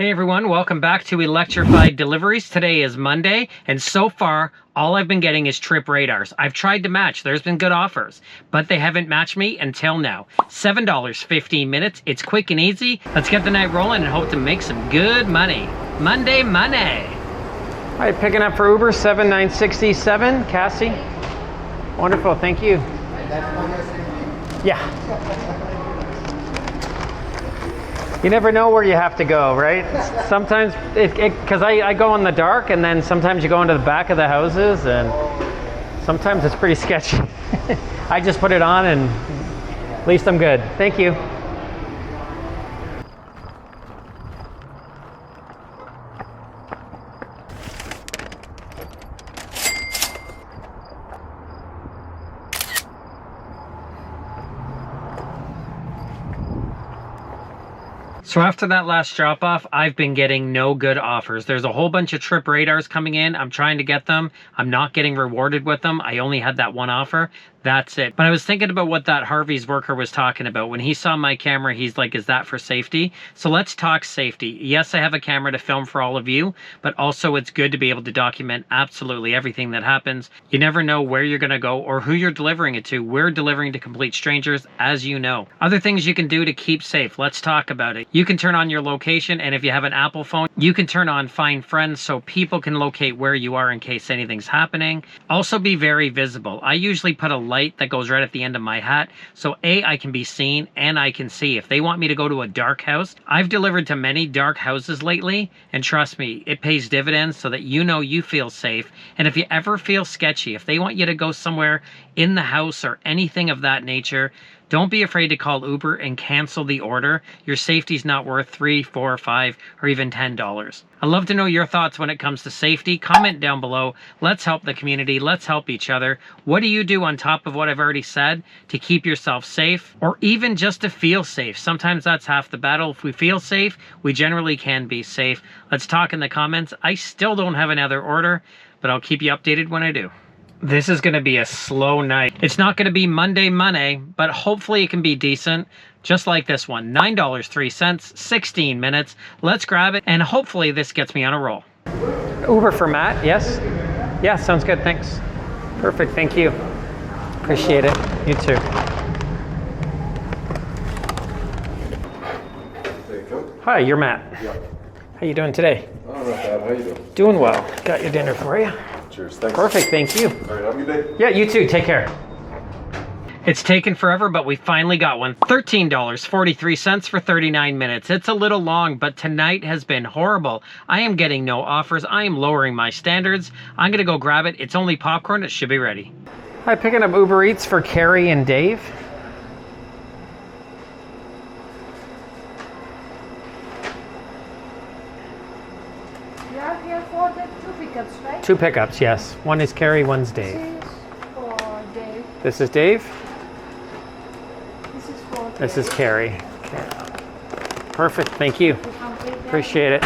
Hey everyone, welcome back to Electrified Deliveries. Today is Monday, and so far, all I've been getting is trip radars. I've tried to match, there's been good offers, but they haven't matched me until now. $7, 15 minutes, it's quick and easy. Let's get the night rolling and hope to make some good money. Monday money. All right, picking up for Uber, 7967, Cassie. Wonderful, thank you. Yeah. You never know where you have to go, right? Sometimes, because I go in the dark, and then sometimes you go into the back of the houses, and sometimes it's pretty sketchy. I just put it on, and at least I'm good. Thank you. So after that last drop off, I've been getting no good offers. There's a whole bunch of trip radars coming in. I'm trying to get them. I'm not getting rewarded with them. I only had that one offer. That's it. But I was thinking about what that Harvey's worker was talking about. When he saw my camera, he's like, is that for safety? So let's talk safety. Yes, I have a camera to film for all of you, but also it's good to be able to document absolutely everything that happens. You never know where you're going to go or who you're delivering it to. We're delivering to complete strangers, as you know. Other things you can do to keep safe. Let's talk about it. You can turn on your location, and if you have an Apple phone, you can turn on Find Friends so people can locate where you are in case anything's happening. Also be very visible. I usually put a light that goes right at the end of my hat, so I can be seen and I can see. If they want me to go to a dark house, I've delivered to many dark houses lately, and trust me, it pays dividends so that you know you feel safe. And if you ever feel sketchy, if they want you to go somewhere in the house or anything of that nature, don't be afraid to call Uber and cancel the order. Your safety's not worth $3, $4, $5, or even $10. I'd love to know your thoughts when it comes to safety. Comment down below. Let's help the community. Let's help each other. What do you do on top of what I've already said to keep yourself safe, or even just to feel safe? Sometimes that's half the battle. If we feel safe, we generally can be safe. Let's talk in the comments. I still don't have another order, but I'll keep you updated when I do. This is going to be a slow night. It's not going to be Monday money, but hopefully it can be decent, just like this one. $9.03, 16 minutes. Let's grab it, and hopefully this gets me on a roll. Uber for Matt, yes? Yeah, sounds good, thanks. Perfect, thank you. Appreciate it. You too. There you go. Hi, you're Matt. Yeah. How you doing today? Oh, not bad. How you doing? Doing well. Got your dinner for you. Cheers. Thanks. Perfect, thank you. All right, have a good day. Yeah, you too. Take care. It's taken forever, but we finally got one. $13.43 for 39 minutes. It's a little long, but tonight has been horrible. I am getting no offers. I am lowering my standards. I'm going to go grab it. It's only popcorn. It should be ready. Hi, picking up Uber Eats for Carrie and Dave. Yeah, here for the two pickups, right? Two pickups, yes. One is Carrie, one's Dave. This is for Dave. This is Dave. This is for This is Carrie. Okay. Perfect, thank you. Appreciate it.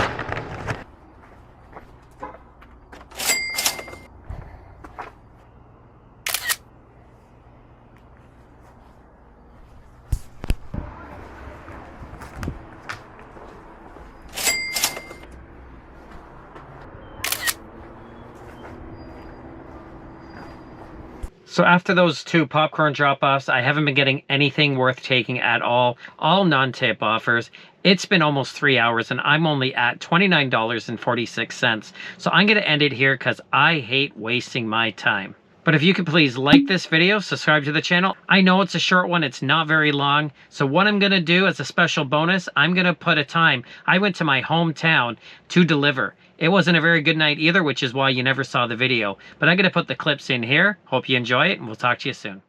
So after those two popcorn drop-offs, I haven't been getting anything worth taking at all non-tip offers. It's been almost 3 hours and I'm only at $29.46. So I'm going to end it here because I hate wasting my time. But if you could please like this video, subscribe to the channel. I know it's a short one, it's not very long. So what I'm gonna do as a special bonus, I'm gonna put a time. I went to my hometown to deliver. It wasn't a very good night either, which is why you never saw the video. But I'm gonna put the clips in here. Hope you enjoy it, and we'll talk to you soon.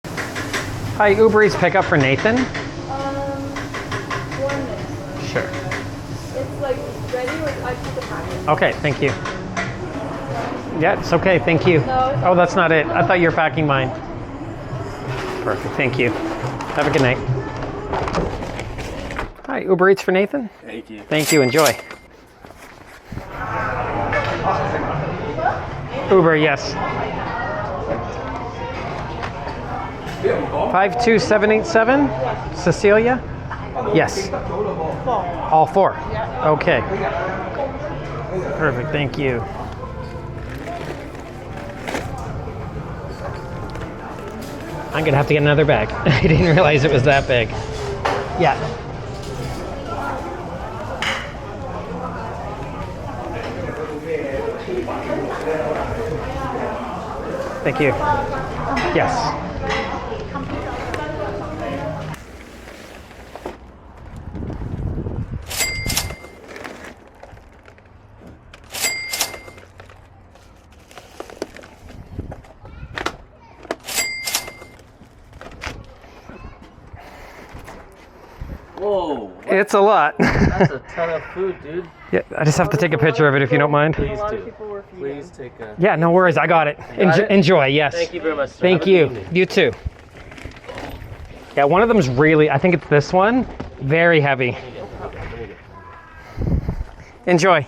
Hi, Uber Eats pickup for Nathan. 1 minute. Sure. It's like ready with I put the package. Okay, thank you. Yeah, it's okay, thank you. No, Oh, that's not it. I thought you were packing mine. Perfect, thank you. Have a good night. Hi, Uber Eats for Nathan. Thank you. Thank you, enjoy. Uber, yes. 52787, Cecilia. Yes. All 4? Yeah. Okay. Perfect, thank you. I'm gonna have to get another bag. I didn't realize it was that big. Yeah. Thank you. Yes. Whoa, It's a lot. that's a ton of food, dude. Yeah, I just have to take a picture of it if you don't mind. Please do. Please take a... Yeah, no worries. I got it. got it? Enjoy, yes. Thank you very much, sir. Thank Have a you. good evening. You too. Yeah, one of them's really, I think it's this one, very heavy. Enjoy.